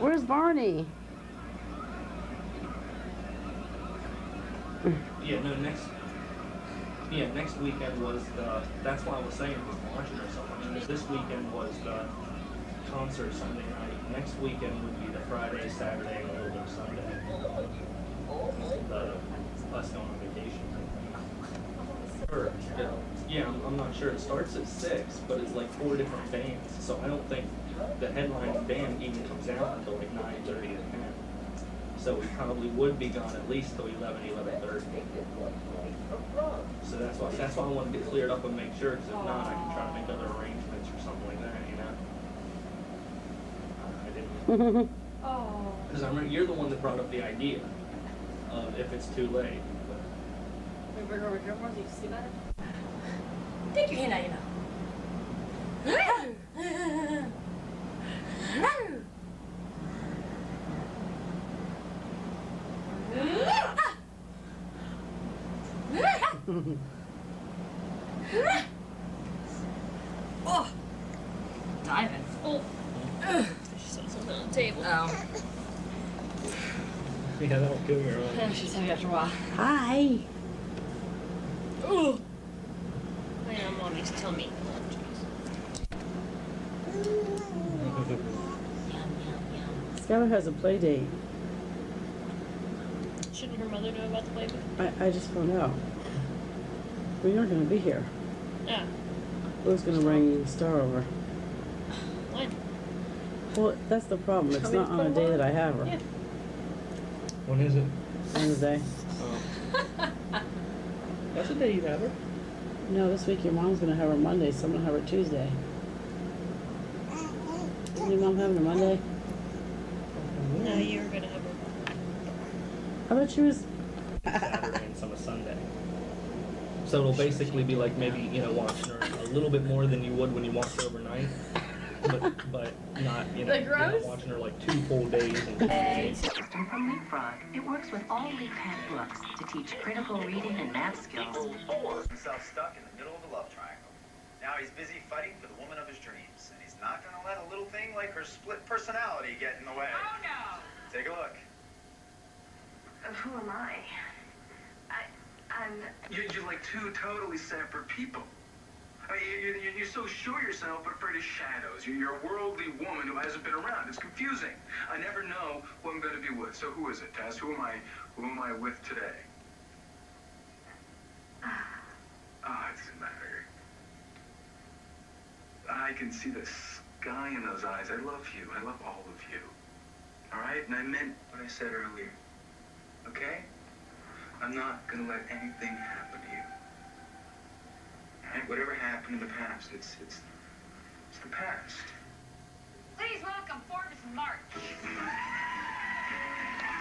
Where's Barney? Yeah, no, next weekend was the, that's why I was saying with watching or something, because this weekend was the concert Sunday night. Next weekend would be the Friday, Saturday, and a little bit of Sunday. Us going on vacation. Sure, yeah, I'm not sure. It starts at 6, but it's like 4 different bands, so I don't think the headline band even comes out until like 9:30 to 10. So we probably would be gone at least till 11:30. So that's why I want to get cleared up and make sure, because if not, I can try to make other arrangements or something like that, you know? I didn't. Oh. Because I remember you're the one that brought up the idea of if it's too late. Wait, bring over your more so you can see better? Take your hand out, you know. Oh, diving. Oh, she's on something on the table. Oh. Yeah, that'll kill your own. Yeah, she's heavy after a while. Hi. Oh. Yeah, mommy's tummy. Skylar has a play date. Shouldn't her mother know about the play date? I just found out. We aren't going to be here. Yeah. Who's going to bring Star over? When? Well, that's the problem. It's not on a day that I have her. Yeah. When is it? Wednesday. Oh. That's the day you have her. No, this week your mom's going to have her Monday, so I'm going to have her Tuesday. Isn't your mom having her Monday? No, you were gonna have her. I bet she was. Saturday and some Sunday. So it'll basically be like maybe, watching her a little bit more than you would when you watch her overnight. But not, you're not watching her like 2 full days. System from Leapfrog. It works with all LeapPad books to teach critical reading and math skills. Himself stuck in the middle of a love triangle. Now he's busy fighting for the woman of his dreams, and he's not going to let a little thing like her split personality get in the way. Oh, no. Take a look. Who am I? I'm... You're like 2 totally separate people. I mean, you're so sure of yourself, but afraid of shadows. You're a worldly woman who hasn't been around. It's confusing. I never know who I'm going to be with. So who is it, Tess? Who am I with today? It doesn't matter. I can see the sky in those eyes. I love you. I love all of you. All right? And I meant what I said earlier. Okay? I'm not going to let anything happen to you. All right? Whatever happened in the past, it's the past. Please welcome Forbes March.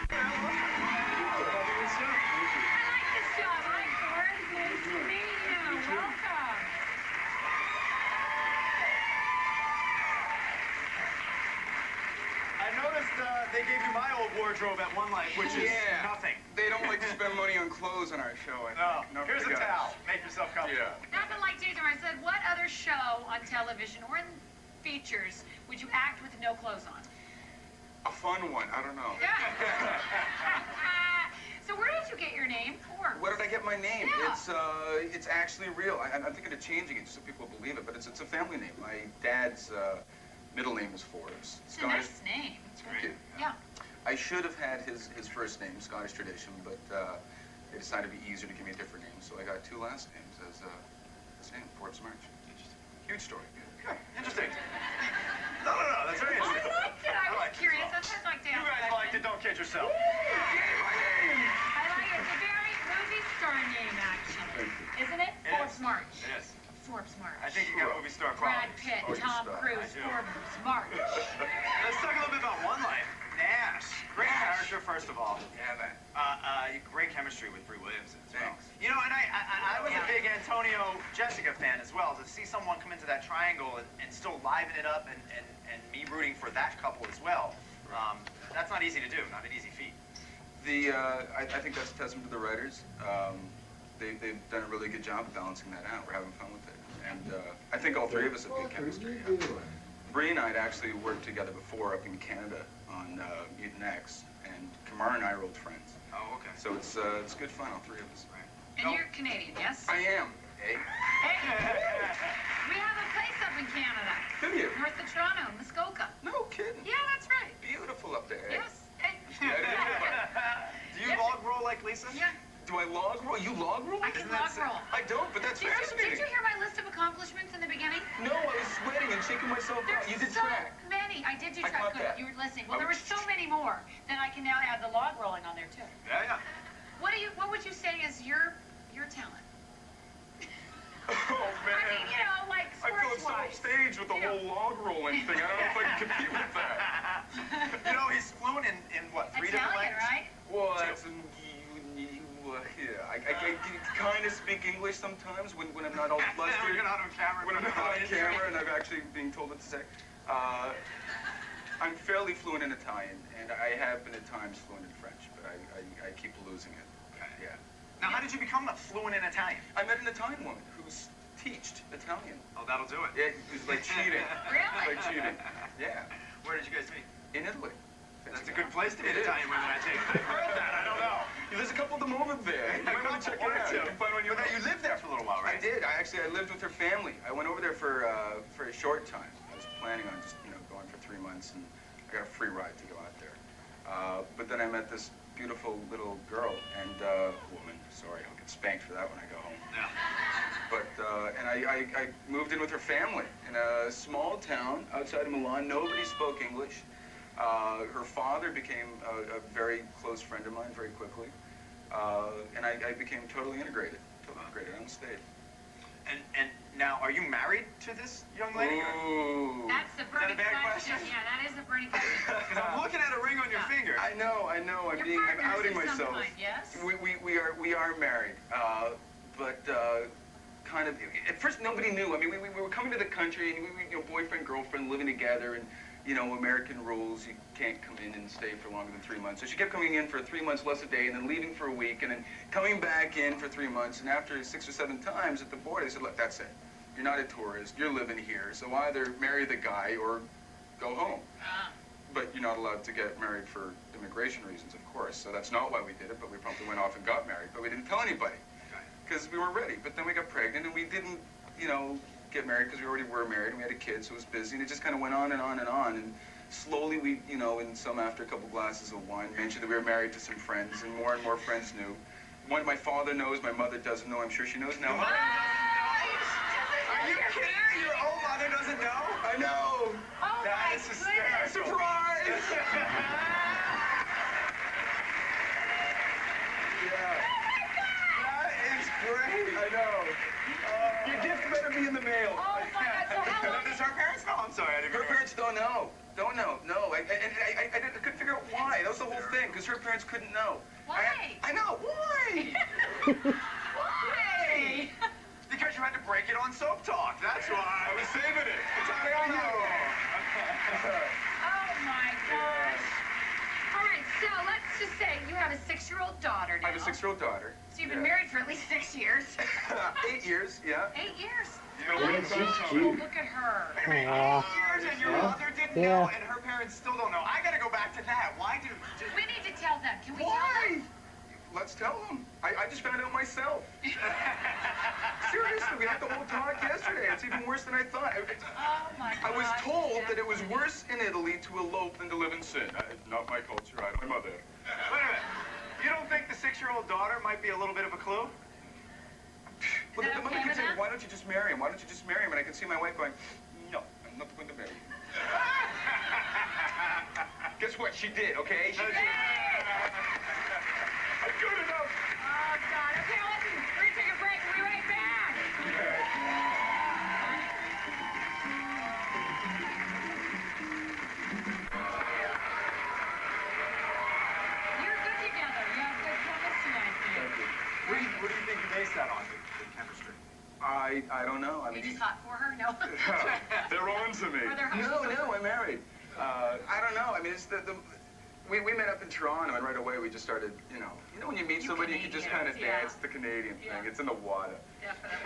I like this job. Hi, Forbes. Nice to meet you. Welcome. I noticed they gave you my old wardrobe at One Life, which is nothing. They don't like to spend money on clothes on our show, I think. No, here's a towel. Make yourself comfortable. Yeah. Nothing like Jason. I said, what other show on television or in features would you act with no clothes on? A fun one. I don't know. Yeah. So where did you get your name, Forbes? Where did I get my name? Yeah. It's actually real. I'm thinking of changing it just so people believe it, but it's a family name. My dad's middle name is Forbes. It's a nice name. It's great. Yeah. I should have had his first name, Scottish tradition, but they decided it'd be easier to give me a different name, so I got 2 last names as his name, Forbes March. Huge story. Okay, interesting. No, that's very interesting. I liked it. I was curious. That's like You guys liked it, don't kid yourself. I like it. It's a very movie star name, actually. Isn't it? It Forbes is. March. It is. Forbes March. I think you got movie star Brad qualities. Pitt, Oh, you Tom star. Cruise, I do. Forbes March. Let's talk a little bit about One Life. Nash. Great character, first of all. Yeah, man. Great chemistry with Brie Williamson as well. Thanks. You know, and I was a big Antonio Jessica fan as well. To see someone come into that triangle and still liven it up and me rooting for that couple as well. That's not easy to do, not an easy feat. I think that's a testament to the writers. They've done a really good job of balancing that out. We're having fun with it. And I think all 3 of us have good chemistry. Bree and I had actually worked together before up in Canada on Mutant X, and Kamar and I are old friends. Oh, okay. So it's good fun, all three of us. Right. And you're Canadian, yes? I am. Eh? Hey, we have a place up in Canada. Do you? North of Toronto, Muskoka. No kidding. Yeah, that's right. Beautiful up there. Eh? Yes. Hey. Do you log roll like Lisa? Yeah. Do I log roll? You log roll? I can log roll. I don't, but that's Did fascinating. you hear my list of accomplishments in the beginning? No, I was sweating and shaking myself out. There's You did so track. many. I did do I track. caught Good. that. You were listening. Well, there were so many more. Then I can now add the log rolling on there too. Yeah, yeah. What would you say is your talent? Oh, man. I mean, you know, like I feel so sports-wise. upstaged with the whole log rolling thing. I don't know if I can compete with that. You know, he's fluent in what, 3 different Italian, languages? right? Well, that's yeah. I kind of speak English sometimes when I'm not all flustered. When you're not on camera. When I'm not on camera and I'm actually being told what to say. I'm fairly fluent in Italian, and I have been at times fluent in French, but I keep losing it. Okay. Yeah. Now, how did you become fluent in Italian? I met an Italian woman who's teached Italian. Oh, that'll do it. Yeah, it was like cheating. Really? It was like cheating. Yeah. Where did you guys meet? In Italy. That's a good place to meet It is. Italian women, I think. I've heard that. I don't know. There's a couple of them over there. You might want to check it out. You can find one But you lived there for a little while, I right? did. I lived with her family. I went over there for a short time. I was planning on just going for 3 months, and I got a free ride to go out there. But then I met this beautiful little girl and woman. Sorry, I'll get spanked for that when I go home. Yeah. But and I moved in with her family in a small town outside of Milan. Nobody spoke English. Her father became a very close friend of mine very quickly, and I became totally integrated. I stayed. And now, are you married to this young lady? Ooh. That's the burning bad question. question? Yeah, that is the burning question. Because I'm looking at a ring on your finger. I know. I'm Your I'm partners outing of some myself. kind, yes? We are married, but kind of at first nobody knew. I mean, we were coming to the country and we boyfriend girlfriend living together, and American rules, you can't come in and stay for longer than 3 months. So she kept coming in for 3 months less a day, and then leaving for a week, and then coming back in for 3 months. And after 6 or 7 times at the border, they said, look, that's it. You're not a tourist. You're living here. So either marry the guy or go home. But you're not allowed to get married for immigration reasons, of course. So that's not why we did it, but we promptly went off and got married. But we didn't tell anybody because we were ready. But then we got pregnant, and we didn't, get married because we already were married, and we had a kid, so it was busy, and it just kind of went on and on and on. And slowly we, after a couple glasses of wine, mentioned that we were married to some friends, and more friends knew. One, my father knows, my mother doesn't know. I'm sure she knows now. Are you kidding? Your old mother doesn't know? I know. Oh, That my is goodness. hysterical. Surprise! Yeah. That is great. I know. Your gift better be in the mail. Oh, my God. So how long Does her parents know? I'm sorry, I didn't Her mean to- parents don't know. Don't know. No. I couldn't figure out why. That was the whole thing, because her parents couldn't know. Why? I know. Why? Why? Because you had to break it on Soap Talk. That's why. I was saving it. It's all on you. Oh, my gosh. All right, so let's just say you have a 6-year-old daughter now. I have a 6-year-old daughter. So you've been married for at least 6 years. 8 years, yeah. 8 years. Yeah, she's Oh, cute. look at her. 8 years and your mother didn't Yeah. know, and her parents still don't know. I gotta go back to that. Why do? We need to tell them. Can we tell Why? them? Let's tell them. I just found out myself. Seriously, we had the whole talk yesterday. It's even worse than I thought. Oh, my God. I was told that it was worse in Italy to elope than to live in sin. Not my culture. I don't know there. Wait a minute. You don't think the 6-year-old daughter might be a little bit of a clue? Well, Is that the mother okay keeps with saying, that? why don't you just marry him? Why don't you just marry him? And I can see my wife going, no, I'm not going to marry him. Guess what? She did, okay? She did. I'm good enough. Oh, God. Okay, listen. We're going to take a break. We'll be right back. You're good together. You have good chemistry, I think. What do you think you based that on, the chemistry? I don't know. I You mean, just hot for her? No. they're on to me. Or they're No, I'm married. I don't know. I mean, it's we met up in Toronto, and right away we just started, when you meet somebody, you can just kind of Canadians, yeah. dance the Canadian thing. Yeah. It's in the water. Definitely.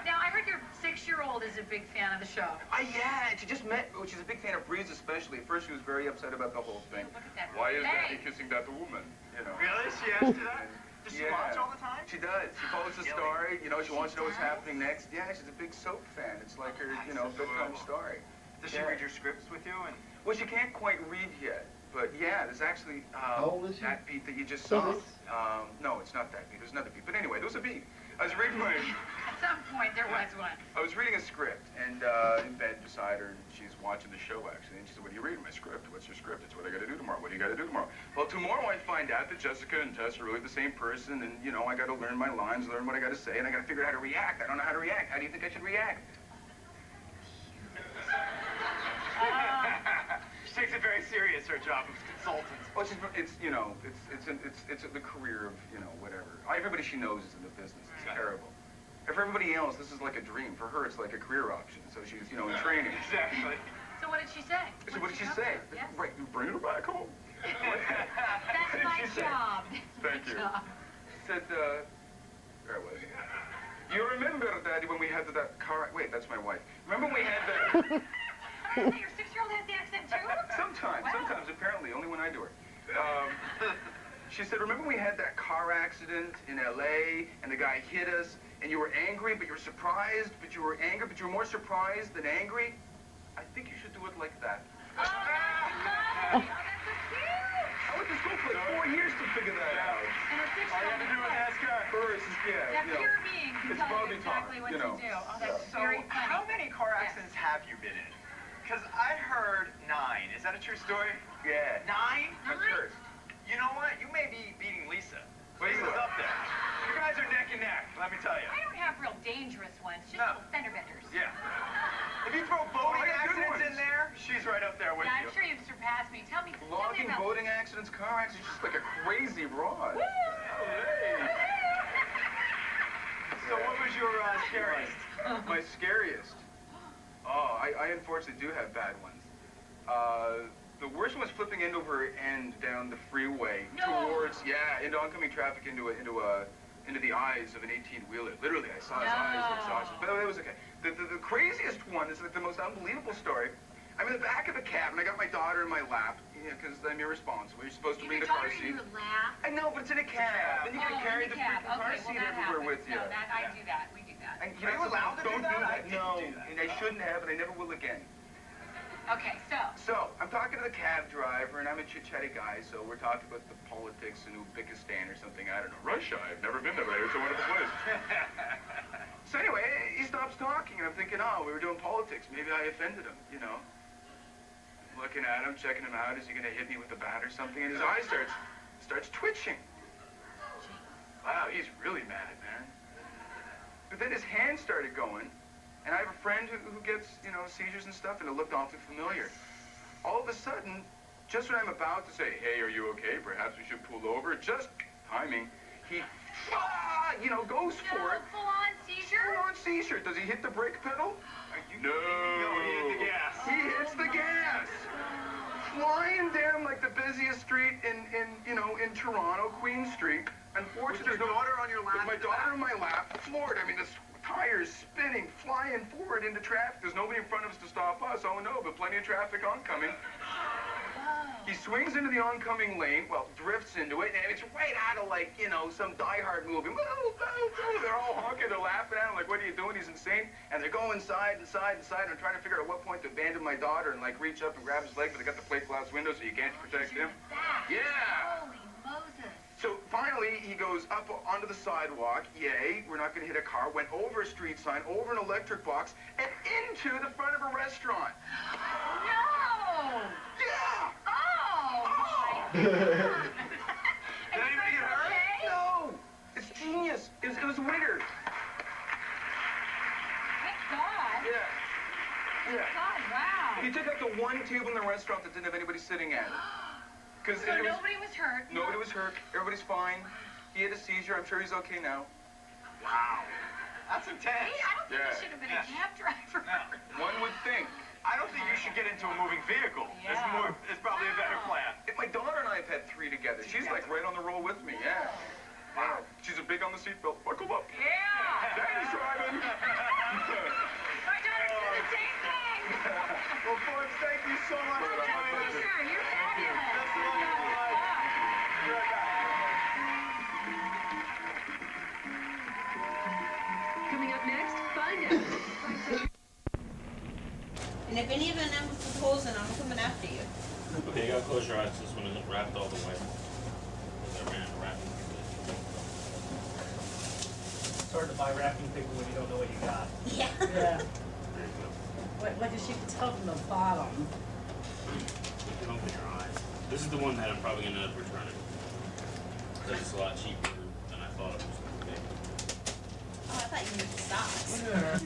Now, I heard you're 6 6-year-old is a big fan of the show. Yeah, and she just met, she's a big fan of Breeze especially. At first she was very upset about the whole thing. Look at that. Why is Hey. Daddy kissing that woman? You know. Really? She asked you that? Does she Yeah. watch all the time? She does. She follows the story. You know, she wants to know what's happening next. Yeah, she's a big soap fan. It's like her, you know, bedtime story. Does she read your scripts with you? And Well, she can't quite read yet. But yeah, there's actually How old is she? that beat that you just saw. No, it's not that beat. There's another beat. But anyway, there was a beat. I was reading my... At some point, there was one. I was reading a script, and in bed beside her, and she's watching the show, actually, and she said, what are you reading? My script? What's your script? It's what I gotta do tomorrow. What do you gotta do tomorrow? Well, tomorrow I find out that Jessica and Tess are really the same person, and, you know, I gotta learn my lines, learn what I gotta say, and I gotta figure out how to react. I don't know how to react. How do you think I should react? she takes it very serious, her job as consultant. Well, it's you know, it's the career of, you know, whatever. Everybody she knows is in the business. It's terrible. And for everybody else, this is like a dream. For her, it's like a career option. So she's, you know, in training. Exactly. So what did she say? So what did she say? Yes. Right, you bring her back home. That's my job. Thank you. Said, where was it? You remember, Daddy, when we had that car... Wait, that's my wife. Remember when we had that... Your 6-year-old has the accent too? Sometimes, apparently, only when I do her. She said, remember we had that car accident in L.A., and the guy hit us, and you were angry, but you were surprised, but you were angry, but you were more surprised than angry? I think you should do it like that. Oh, that's so cute. I went to school for like 4 years to figure that out. And a 6-year-old All you have to do is ask her. First, yeah, that you know. pure being can It's tell you Barbie talk, exactly what you know. to do. Oh, that's So, very funny. how many car accidents have you been in? Because I heard 9. Is that a true story? Yeah. 9? That's hers. You know what? You may be beating Lisa. What do you Lisa's want? up there. You guys are neck and neck, let me tell you. I don't have real dangerous ones, just No. little fender benders. Yeah. If you throw boating I got good accidents in ones. there, she's right up there with Yeah, I'm you. sure you've surpassed me. Tell me Logging, about... boating accidents, car accidents, just like a crazy broad. So what was your scariest? My scariest? Oh, I unfortunately do have bad ones. The worst one was flipping end over end down the freeway towards, into oncoming traffic into the eyes of an 18-wheeler. Literally, I saw his eyes exhausted. But it was okay. The craziest one is like the most unbelievable story. I'm in the back of a cab, and I got my daughter in my lap, because I'm irresponsible. You're supposed to bring the car seat. You laugh. I know, but it's in a cab. Then you gotta carry the freaking car seat everywhere with you. No, I do that. We do that. And, Are you allowed to do don't that? I do that. didn't No, do that. and I shouldn't have, and I never will again. Okay, so. So, I'm talking to the cab driver, and I'm a chit-chatty guy, so we're talking about the politics in Uzbekistan or something. I don't know. Russia, I've never been there, but it's a wonderful place. So anyway, he stops talking, and I'm thinking, oh, we were doing politics. Maybe I offended him, you know. Looking at him, checking him out. Is he going to hit me with a bat or something? And his eye starts twitching. Wow, he's really mad, man. But then his hand started going, and I have a friend who gets, you know, seizures and stuff, and it looked awfully familiar. All of a sudden, just when I'm about to say, hey, are you okay? Perhaps we should pull over. Just timing. He, you know, goes for it. Full-on seizure? Full-on seizure. Does he hit the brake pedal? No. No, he hit the gas. He hits the gas. Flying down like the busiest street in Toronto, Queen Street. Unfortunately, With your daughter on your lap? With my daughter on my lap, floored. I mean, the tires spinning, flying forward into traffic. There's nobody in front of us to stop us. Oh no, but plenty of traffic oncoming. He swings into the oncoming lane, well, drifts into it, and it's right out of, like, you know, some Die Hard movie. They're all honking, they're laughing at him, like, what are you doing? He's insane. And they're going inside, and I'm trying to figure out at what point to abandon my daughter and, like, reach up and grab his leg, but they got the plate glass window, so you can't protect him. Yeah. Holy Moses. So finally, he goes up onto the sidewalk. Yay, we're not going to hit a car. Went over a street sign, over an electric box, and into the front of a restaurant. No! Yeah! Oh! Did anybody get hurt? Okay? No! It's genius. It was weird. Thank God. Yeah. God, wow. He took out the one table in the restaurant that didn't have anybody sitting at it. Because So nobody was hurt? Nobody was hurt. Everybody's fine. He had a seizure. I'm sure he's okay now. Wow. That's intense. Hey, I don't think Yeah. you should have been a cab driver. No. One would think. I don't think you should get into a moving vehicle. Yeah. It's probably a better plan. If my daughter and I have had 3 together. She's like right on the roll with me. Yeah. Wow. She's a big on the seatbelt. Buckle up. Yeah. Daddy's driving. Well, Forbes, thank you so much for coming. Pleasure. You're fabulous. Best of luck in your life. Be right back. Coming up next, find out. And if any of them numbers with holes in, I'm coming after you. Okay, you gotta close your eyes. This one isn't wrapped all the way. Because I ran wrapping. It's hard to buy wrapping paper when you don't know what you got. Yeah. Yeah. There you go. Like if she could tell from the bottom. You can open your eyes. This is the one that I'm probably gonna end up returning. Because it's a lot cheaper than I thought it was gonna be. Oh, I thought you meant the socks. Oh, yeah.